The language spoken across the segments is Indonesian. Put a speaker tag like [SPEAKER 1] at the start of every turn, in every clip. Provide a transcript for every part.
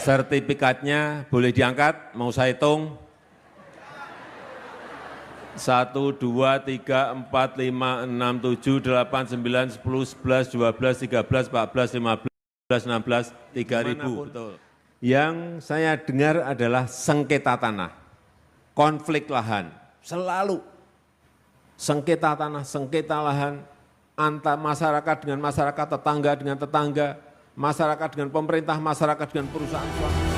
[SPEAKER 1] Sertifikatnya boleh diangkat, mau saya hitung. 1, 2, 3, 4, 5, 6, 7, 8, 9, 10, 11, 12, 13, 14, 15, 16, 3.000. Betul. Yang saya dengar adalah sengketa tanah, konflik lahan, selalu sengketa tanah, sengketa lahan, antar masyarakat dengan masyarakat, tetangga dengan tetangga, masyarakat dengan pemerintah, masyarakat dengan perusahaan swasta.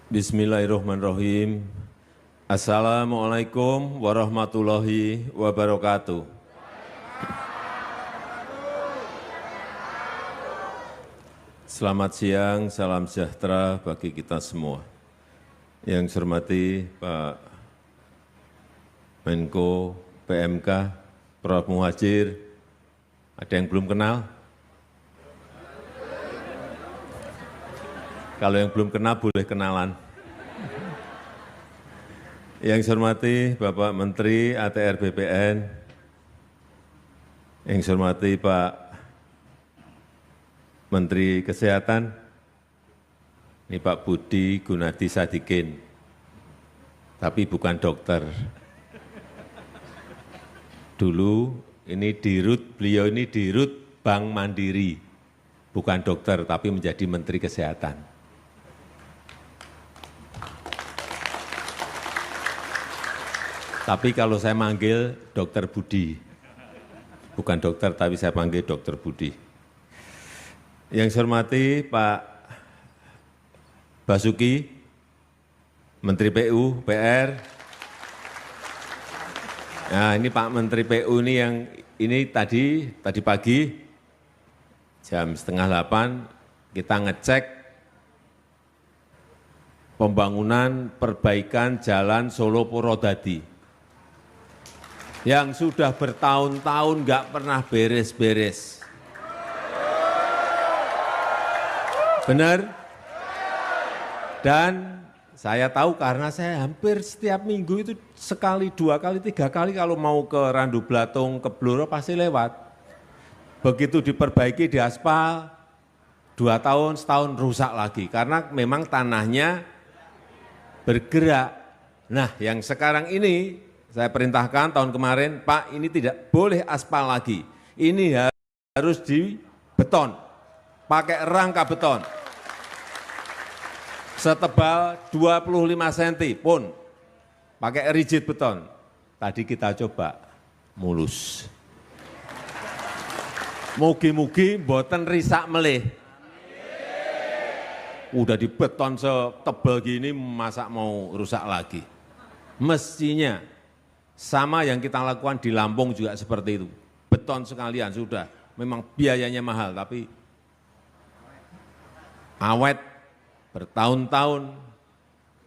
[SPEAKER 1] Bismillahirrahmanirrahim. Assalamualaikum warahmatullahi wabarakatuh. Selamat siang, salam sejahtera bagi kita semua. Yang saya hormati Pak Menko PMK, Prof. Muhadjir, ada yang belum kenal? Kalau yang belum kenal boleh kenalan. Yang saya hormati Bapak Menteri ATR BPN, yang saya hormati Pak Menteri Kesehatan, ini Pak Budi Gunadi Sadikin, tapi bukan dokter. Dulu ini beliau ini dirut Bank Mandiri, bukan dokter tapi menjadi Menteri Kesehatan. Tapi kalau saya manggil Dokter Budi, bukan dokter tapi saya panggil Dokter Budi. Yang saya hormati Pak Basuki, Menteri PU, PR. Nah ini Pak Menteri PU ini yang ini tadi pagi jam 7:30 kita ngecek pembangunan perbaikan jalan Solo Purwodadi yang sudah bertahun-tahun nggak pernah beres-beres. Benar? Dan saya tahu karena saya hampir setiap minggu itu sekali, 2 kali, 3 kali kalau mau ke Randu Blatung, ke Blora pasti lewat. Begitu diperbaiki, diaspal, 2 tahun, setahun rusak lagi. Karena memang tanahnya bergerak. Nah yang sekarang ini saya perintahkan tahun kemarin, Pak ini tidak boleh aspal lagi. Ini harus dibeton, pakai rangka beton. Setebal 25 cm pun pakai rigid beton. Tadi kita coba mulus. Mugi-mugi mboten risak melih. Udah dibeton setebal gini masa mau rusak lagi. Mestinya sama yang kita lakukan di Lampung juga seperti itu. Beton sekalian sudah. Memang biayanya mahal tapi awet bertahun-tahun,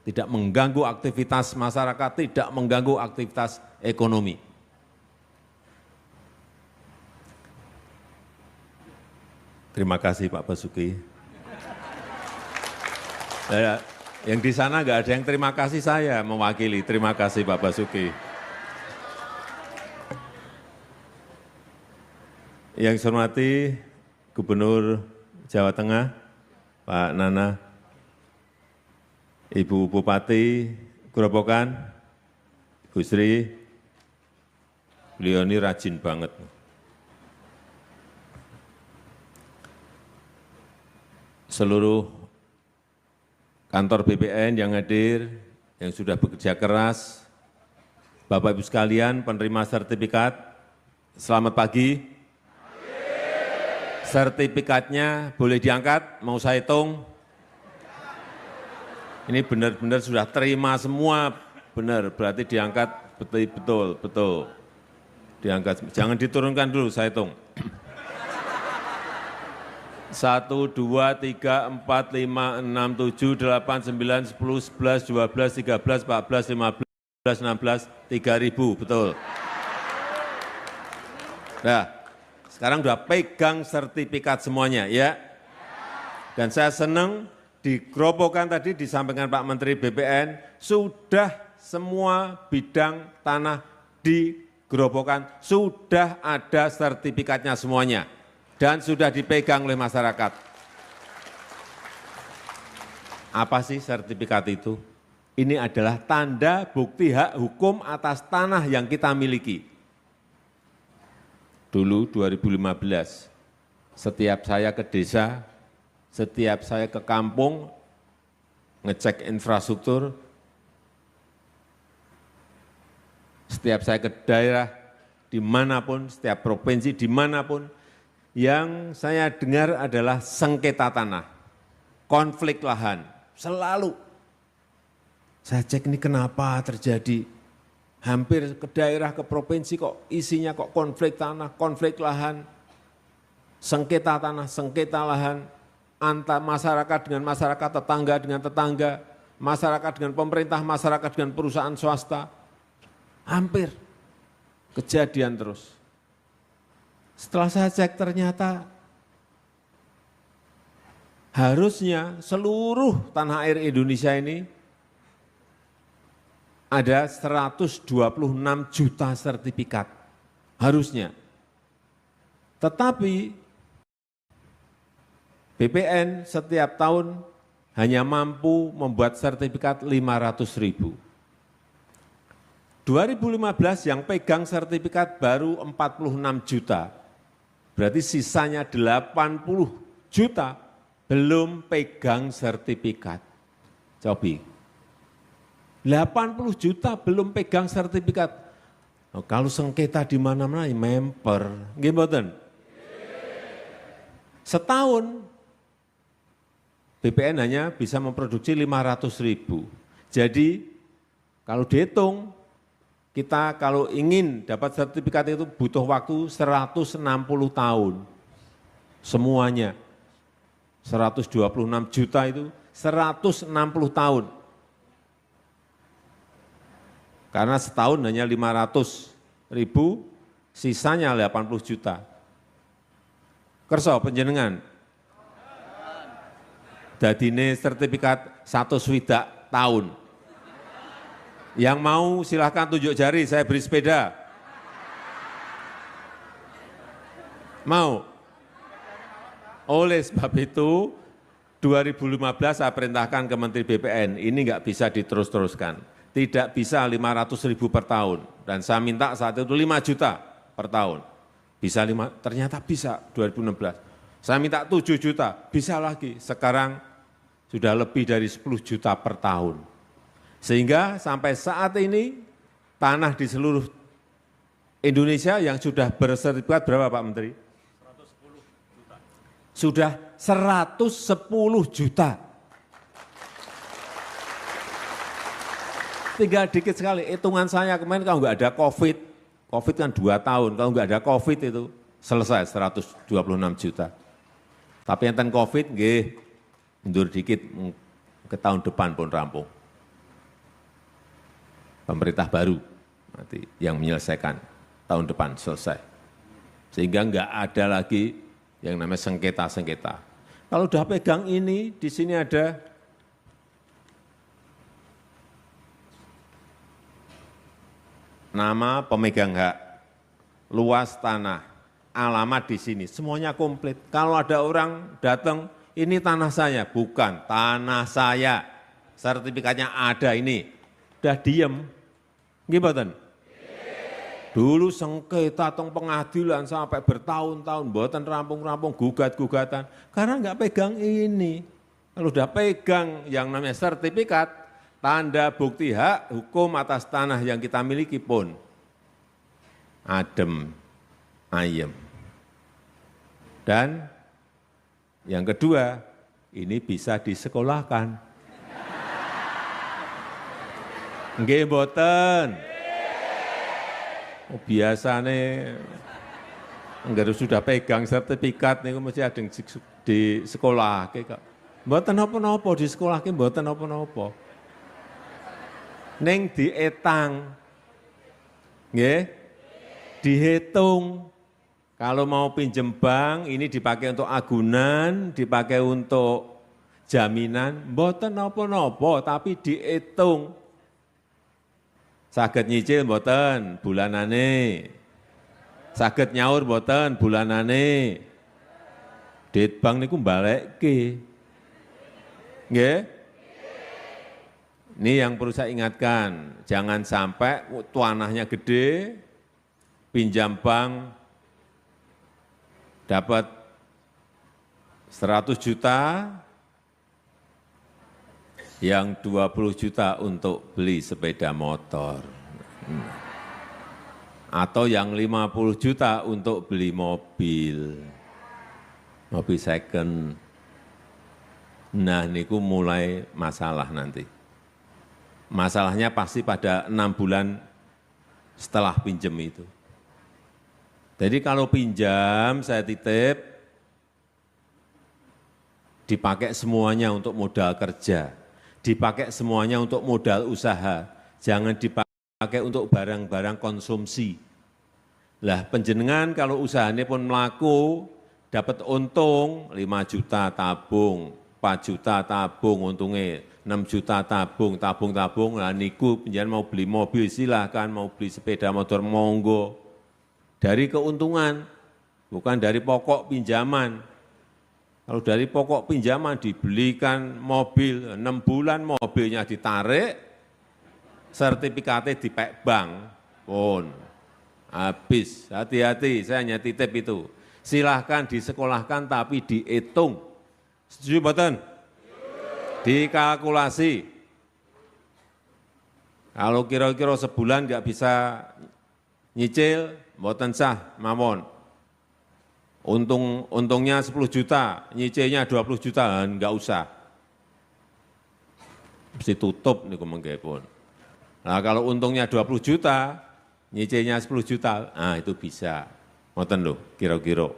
[SPEAKER 1] tidak mengganggu aktivitas masyarakat, tidak mengganggu aktivitas ekonomi. Terima kasih Pak Basuki. Yang di sana nggak ada yang terima kasih, saya mewakili. Terima kasih Pak Basuki. Yang saya hormati Gubernur Jawa Tengah, Pak Nana, Ibu Bupati Grobogan, Bu Sri, beliau ini rajin banget. Seluruh kantor BPN yang hadir, yang sudah bekerja keras, Bapak Ibu sekalian penerima sertifikat, selamat pagi. Sertifikatnya boleh diangkat, mau saya hitung. Ini benar-benar sudah terima semua, benar, berarti diangkat betul. Diangkat, jangan diturunkan dulu, saya hitung. 1, 2, 3, 4, 5, 6, 7, 8, 9, 10, 11, 12, 13, 14, 15, 16, 3.000, betul. Nah. Sekarang sudah pegang sertifikat semuanya, ya. Dan saya senang di Grobogan tadi disampaikan Pak Menteri BPN, sudah semua bidang tanah di Grobogan sudah ada sertifikatnya semuanya dan sudah dipegang oleh masyarakat. Apa sih sertifikat itu? Ini adalah tanda bukti hak hukum atas tanah yang kita miliki. Dulu 2015, setiap saya ke desa, setiap saya ke kampung, ngecek infrastruktur, setiap saya ke daerah, dimanapun, setiap provinsi, dimanapun, yang saya dengar adalah sengketa tanah, konflik lahan, selalu. Saya cek ini kenapa terjadi, hampir ke daerah, ke provinsi kok isinya kok konflik tanah, konflik lahan, sengketa tanah, sengketa lahan, antar masyarakat dengan masyarakat, tetangga dengan tetangga, masyarakat dengan pemerintah, masyarakat dengan perusahaan swasta, hampir kejadian terus. Setelah saya cek ternyata harusnya seluruh tanah air Indonesia ini ada 126 juta sertifikat, harusnya. Tetapi BPN setiap tahun hanya mampu membuat sertifikat 500.000. 2015 yang pegang sertifikat baru 46 juta, berarti sisanya 80 juta belum pegang sertifikat. Cobi, 80 juta belum pegang sertifikat. Oh, kalau sengketa di mana-mana, memper. Nggih mboten? Setahun BPN hanya bisa memproduksi 500.000. Jadi kalau dihitung, kita kalau ingin dapat sertifikat itu butuh waktu 160 tahun. Semuanya. 126 juta itu 160 tahun. Karena setahun hanya 500.000, sisanya 80 juta. Kerso panjenengan. Dadine sertifikat 1 tahun. Yang mau silahkan tunjuk jari, saya beri sepeda. Mau? Oleh sebab itu, 2015 saya perintahkan ke Menteri BPN, ini enggak bisa diterus-teruskan. Tidak bisa 500.000 per tahun. Dan saya minta saat itu 5 juta per tahun. Bisa 5, ternyata bisa 2016. Saya minta 7 juta, bisa lagi. Sekarang sudah lebih dari 10 juta per tahun. Sehingga sampai saat ini tanah di seluruh Indonesia yang sudah bersertifikat berapa Pak Menteri? 110 juta. Sudah 110 juta. Tinggal dikit sekali, hitungan saya kemarin kalau nggak ada COVID, COVID kan 2 tahun, kalau nggak ada COVID itu selesai 126 juta. Tapi enten COVID, nggih, mundur dikit ke tahun depan pun rampung. Pemerintah baru nanti yang menyelesaikan tahun depan selesai. Sehingga enggak ada lagi yang namanya sengketa-sengketa. Kalau sudah pegang ini, di sini ada nama pemegang hak, luas tanah, alamat di sini, semuanya komplit. Kalau ada orang datang, ini tanah saya, bukan tanah saya, sertifikatnya ada ini, udah diem. Gimana? Dulu sengketa teng pengadilan sampai bertahun-tahun, mboten rampung-rampung, gugat-gugatan, karena enggak pegang ini. Kalau sudah pegang yang namanya sertifikat, tanda bukti hak hukum atas tanah yang kita miliki pun adem, ayem. Dan yang kedua, ini bisa disekolahkan. Nggih mboten. Biasane anggar sudah pegang sertifikat niku mesti ada di sekolah kok. Mboten napa-napa di sekolah ki mboten napa-napa. Ning dietang. Nggih. Dihitung. Kalau mau pinjem bank ini dipakai untuk agunan, dipakai untuk jaminan mboten napa-napa tapi diitung. Saged nyicil mboten bulanane. Saged nyaur mboten bulanane. Duit bank niku mbalekke. Nggih? Ini yang perlu saya ingatkan, jangan sampai tanahnya gede, pinjam bank dapat 100 juta, yang 20 juta untuk beli sepeda motor. Atau yang 50 juta untuk beli mobil second. Nah, niku mulai masalah nanti. Masalahnya pasti pada 6 bulan setelah pinjem itu. Jadi kalau pinjam, saya titip, dipakai semuanya untuk modal kerja, dipakai semuanya untuk modal usaha, jangan dipakai untuk barang-barang konsumsi. Lah penjenengan kalau usahanya pun melaku, dapat untung 5 juta tabung, 4 juta tabung untungnya, 6 juta tabung, lah niku penjenengan mau beli mobil silahkan, mau beli sepeda motor monggo. Dari keuntungan, bukan dari pokok pinjaman. Kalau dari pokok pinjaman dibelikan mobil, 6 bulan mobilnya ditarik, sertifikatnya dipek bank, pun habis. Hati-hati, saya hanya titip itu. Silahkan disekolahkan tapi dihitung. Setuju mboten? Dikalkulasi. Kalau kira-kira sebulan nggak bisa nyicil, mboten sah, mawon. Untungnya 10 juta, nyicilnya 20 juta, enggak usah. Mesti tutup niku mengke pun. Nah, kalau untungnya 20 juta, nyicilnya 10 juta, nah itu bisa. Ngoten lho, kira-kira.